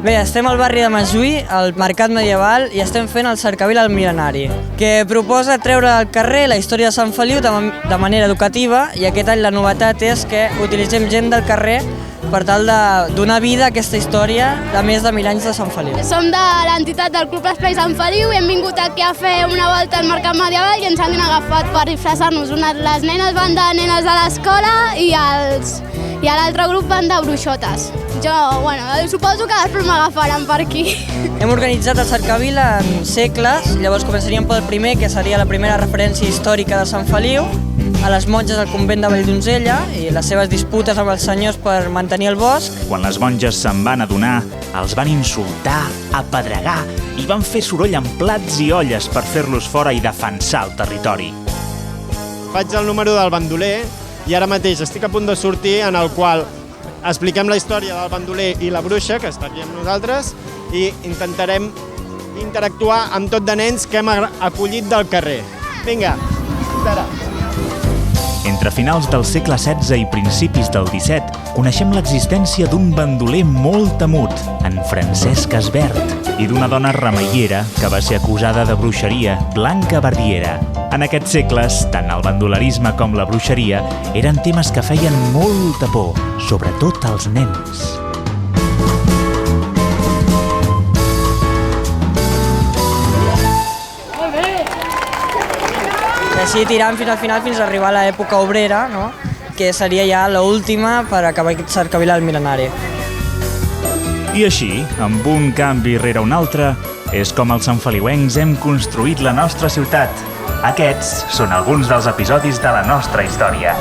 Bé, estem al barri de Montjuïc, al Mercat Medieval, i estem fent el Cercavila al Mil·lenari, que proposa treure al carrer la història de Sant Feliu de manera educativa, i aquest any la novetat és que utilitzem gent del carrer per tal de donar vida a aquesta història de més de 1.000 anys de Sant Feliu. Som de l'entitat del Club Esplai Sant Feliu i hem vingut aquí a fer una volta al Mercat Medieval i ens han agafat per disfressar-nos. Les nenes van de nenes de l'escola i l'altre grup van de bruixotes. Suposo que després m'agafaran per aquí. Hem organitzat el Cercavila en segles, llavors començaríem pel primer, que seria la primera referència històrica de Sant Feliu, a les monges del convent de Valldonzella i les seves disputes amb els senyors per mantenir el bosc. Quan les monges se'n van adonar, els van insultar, apedregar i van fer soroll amb plats i olles per fer-los fora i defensar el territori. Faig el número del bandoler i ara mateix estic a punt de sortir en el qual expliquem la història del bandoler i la bruixa, que està aquí amb nosaltres, i intentarem interactuar amb tot de nens que hem acollit del carrer. Vinga, espera. Entre finals del segle XVI i principis del XVII, coneixem l'existència d'un bandoler molt temut, en Francesc Esbert, i d'una dona remeiera que va ser acusada de bruixeria, Blanca Bardiera. En aquests segles, tant el bandolerisme com la bruixeria eren temes que feien molta por, sobretot als nens. I així tirant fins al final, fins a arribar a l'època obrera, no? Que seria ja l'última per acabar aquest Cercavila al Mil·lenari. I així, amb un canvi rere un altre, és com els santfeliuencs hem construït la nostra ciutat. Aquests són alguns dels episodis de la nostra història.